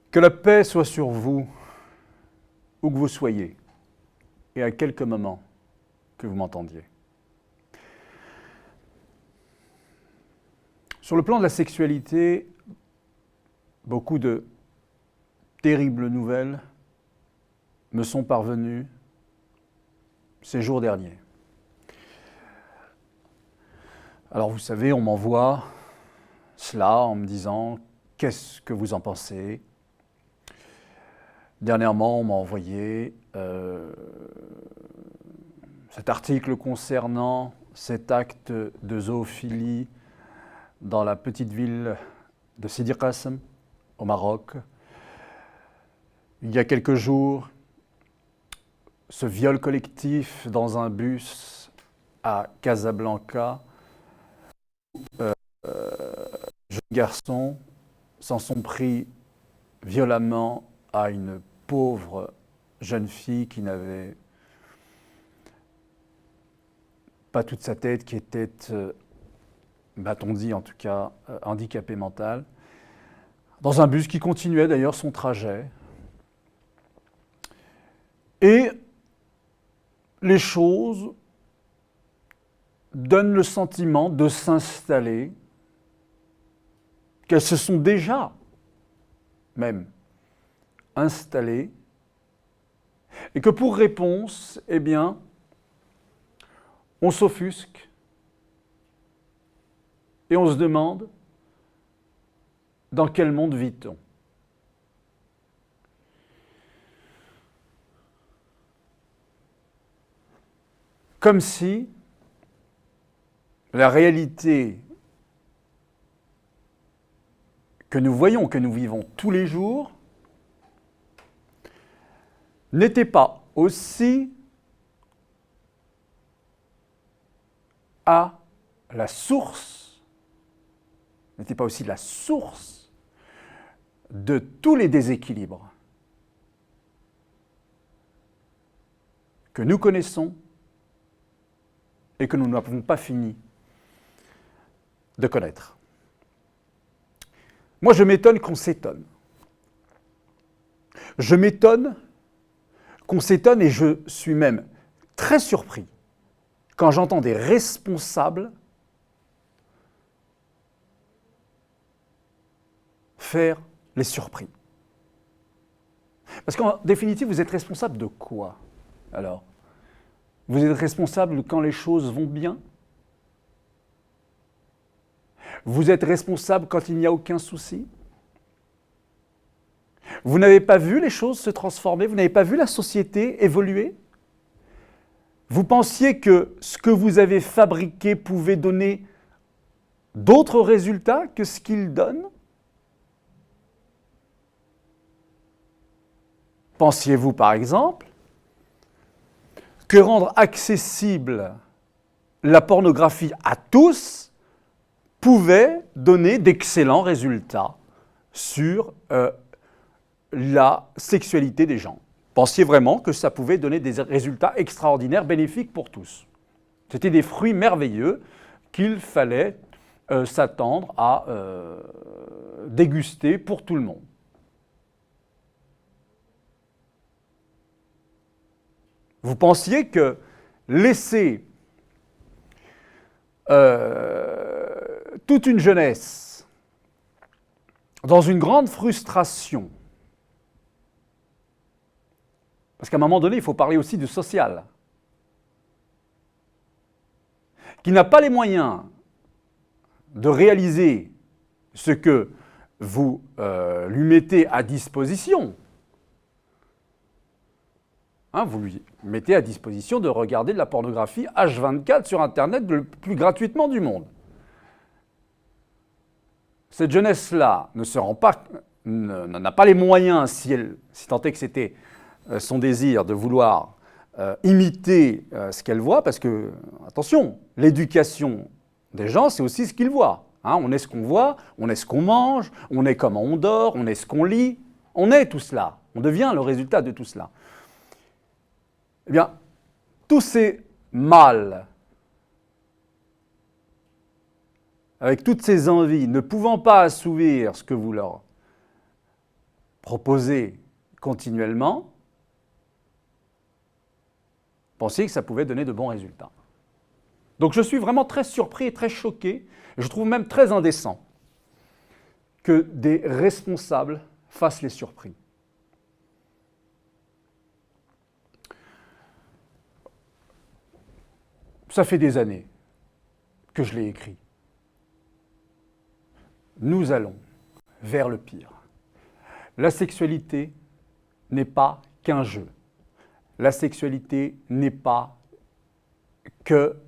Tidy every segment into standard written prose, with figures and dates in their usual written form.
Que la paix soit sur vous, où que vous soyez, et à quelque moment que vous m'entendiez. Sur le plan de la sexualité, beaucoup de terribles nouvelles me sont parvenues ces jours derniers. Alors vous savez, on m'envoie cela en me disant « Qu'est-ce que vous en pensez ?» Dernièrement, on m'a envoyé cet article concernant cet acte de zoophilie dans la petite ville de Sidi Qassem, au Maroc. Il y a quelques jours, ce viol collectif dans un bus à Casablanca, jeunes garçons s'en sont pris violemment à une pauvre jeune fille qui n'avait pas toute sa tête, qui était, m'a-t-on dit en tout cas, handicapée mentale, dans un bus qui continuait d'ailleurs son trajet. Et les choses donnent le sentiment de s'installer, qu'elles se sont déjà même installées, et que pour réponse, eh bien, on s'offusque et on se demande dans quel monde vit-on. Comme si la réalité que nous voyons, que nous vivons tous les jours, n'était pas aussi à la source, n'était pas aussi la source de tous les déséquilibres que nous connaissons et que nous n'avons pas fini de connaître. Moi, je m'étonne qu'on s'étonne. Je m'étonne qu'on s'étonne et je suis même très surpris quand j'entends des responsables faire les surpris. Parce qu'en définitive, vous êtes responsable de quoi, alors ? Vous êtes responsable quand les choses vont bien ? Vous êtes responsable quand il n'y a aucun souci ? Vous n'avez pas vu les choses se transformer ? Vous n'avez pas vu la société évoluer ? Vous pensiez que ce que vous avez fabriqué pouvait donner d'autres résultats que ce qu'il donne ? Pensiez-vous par exemple que rendre accessible la pornographie à tous pouvait donner d'excellents résultats sur la sexualité des gens? Pensiez vraiment que ça pouvait donner des résultats extraordinaires, bénéfiques pour tous? C'était des fruits merveilleux qu'il fallait s'attendre à déguster pour tout le monde. Vous pensiez que laisser toute une jeunesse dans une grande frustration, parce qu'à un moment donné, il faut parler aussi du social, qui n'a pas les moyens de réaliser ce que vous lui mettez à disposition. Vous lui mettez à disposition de regarder de la pornographie H24 sur Internet le plus gratuitement du monde. Cette jeunesse-là n'en a pas les moyens, si tant est que c'était son désir de vouloir imiter ce qu'elle voit, parce que, attention, l'éducation des gens, c'est aussi ce qu'ils voient. On est ce qu'on voit, on est ce qu'on mange, on est comment on dort, on est ce qu'on lit, on est tout cela, on devient le résultat de tout cela. Eh bien, tous ces mâles avec toutes ces envies, ne pouvant pas assouvir ce que vous leur proposez continuellement, pensiez que ça pouvait donner de bons résultats. Donc je suis vraiment très surpris et très choqué, et je trouve même très indécent que des responsables fassent les surpris. Ça fait des années que je l'ai écrit. Nous allons vers le pire. La sexualité n'est pas qu'un jeu. La sexualité n'est pas que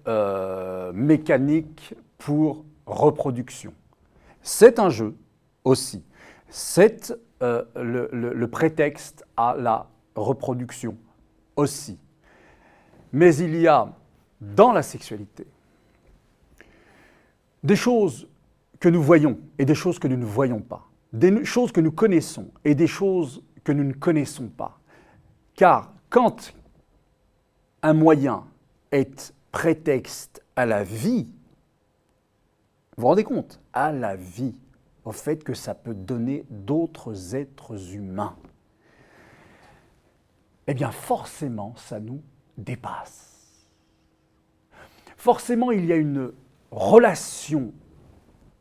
mécanique pour reproduction. C'est un jeu aussi. C'est le prétexte à la reproduction aussi. Mais il y a dans la sexualité des choses que nous voyons et des choses que nous ne voyons pas, des choses que nous connaissons et des choses que nous ne connaissons pas. Car quand un moyen est prétexte à la vie, vous vous rendez compte, à la vie, au fait que ça peut donner d'autres êtres humains, eh bien forcément ça nous dépasse. Forcément il y a une relation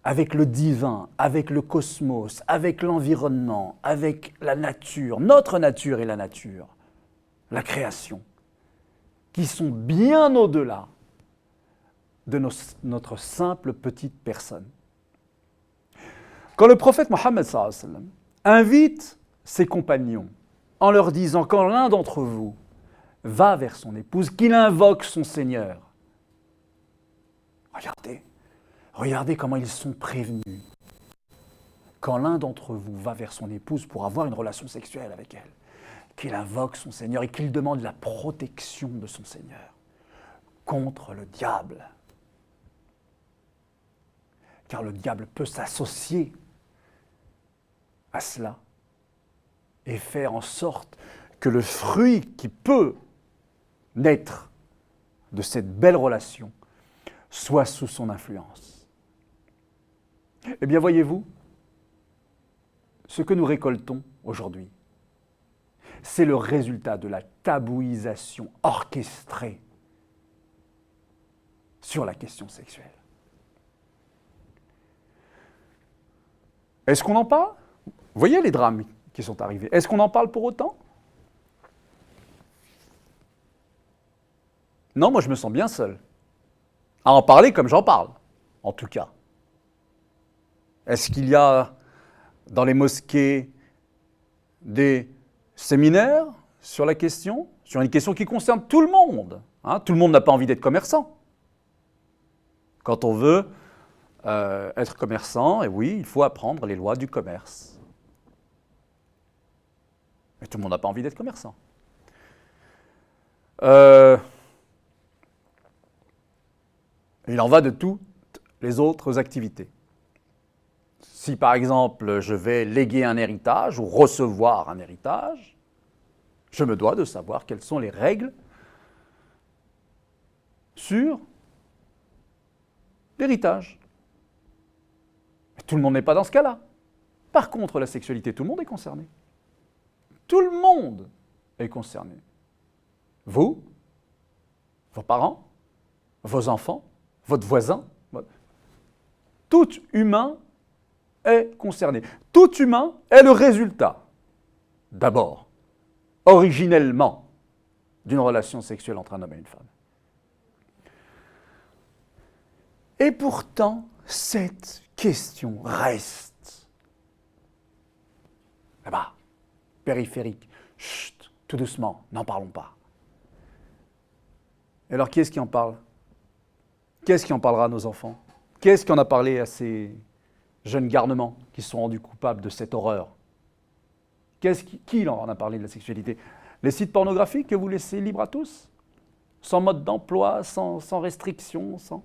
avec le divin, avec le cosmos, avec l'environnement, avec la nature, notre nature et la nature, la création, qui sont bien au-delà de notre simple petite personne. Quand le prophète Mohammed invite ses compagnons en leur disant quand l'un d'entre vous va vers son épouse, qu'il invoque son Seigneur, regardez comment ils sont prévenus. Quand l'un d'entre vous va vers son épouse pour avoir une relation sexuelle avec elle, qu'il invoque son Seigneur et qu'il demande la protection de son Seigneur contre le diable. Car le diable peut s'associer à cela et faire en sorte que le fruit qui peut naître de cette belle relation soit sous son influence. Eh bien, voyez-vous, ce que nous récoltons aujourd'hui, c'est le résultat de la tabouisation orchestrée sur la question sexuelle. Est-ce qu'on en parle? Vous voyez les drames qui sont arrivés. Est-ce qu'on en parle pour autant? Non, moi je me sens bien seul. À en parler comme j'en parle, en tout cas. Est-ce qu'il y a dans les mosquées des séminaires sur la question, sur une question qui concerne tout le monde, hein? Tout le monde n'a pas envie d'être commerçant. Quand on veut être commerçant, et oui, il faut apprendre les lois du commerce. Mais tout le monde n'a pas envie d'être commerçant. Il en va de toutes les autres activités. Si par exemple je vais léguer un héritage ou recevoir un héritage, je me dois de savoir quelles sont les règles sur l'héritage. Mais tout le monde n'est pas dans ce cas-là. Par contre, la sexualité, tout le monde est concerné. Tout le monde est concerné. Vous, vos parents, vos enfants, votre voisin, tout humain est concerné. Tout humain est le résultat, d'abord, originellement, d'une relation sexuelle entre un homme et une femme. Et pourtant, cette question reste là-bas, périphérique. Chut, tout doucement, n'en parlons pas. Et alors, qui est-ce qui en parle? Qui est-ce qui en parlera à nos enfants? Qui est-ce qui en a parlé à ces jeunes garnements qui se sont rendus coupables de cette horreur? Qui leur en a parlé de la sexualité? Les sites pornographiques que vous laissez libres à tous? Sans mode d'emploi, sans restriction, sans...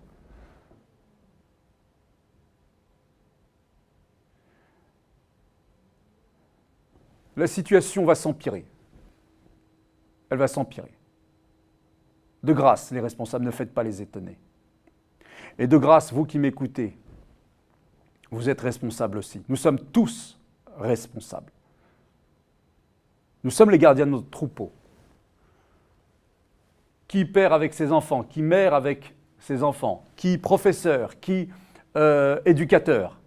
La situation va s'empirer. Elle va s'empirer. De grâce, les responsables, ne faites pas les étonner. Et de grâce, vous qui m'écoutez, vous êtes responsables aussi. Nous sommes tous responsables. Nous sommes les gardiens de notre troupeau. Qui père avec ses enfants, qui mère avec ses enfants, qui professeur, qui éducateur,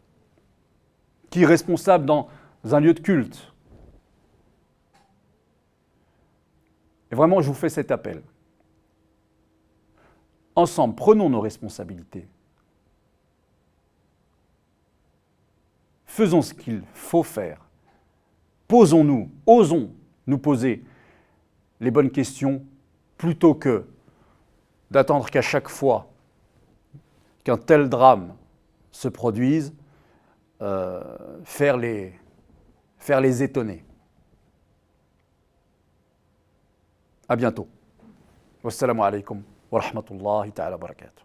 qui responsable dans un lieu de culte. Et vraiment, je vous fais cet appel. Ensemble, prenons nos responsabilités. Faisons ce qu'il faut faire. Posons-nous, osons nous poser les bonnes questions plutôt que d'attendre qu'à chaque fois qu'un tel drame se produise, faire les étonner. À bientôt. Wassalamu alaikum wa rahmatullahi ta'ala wa barakatuh.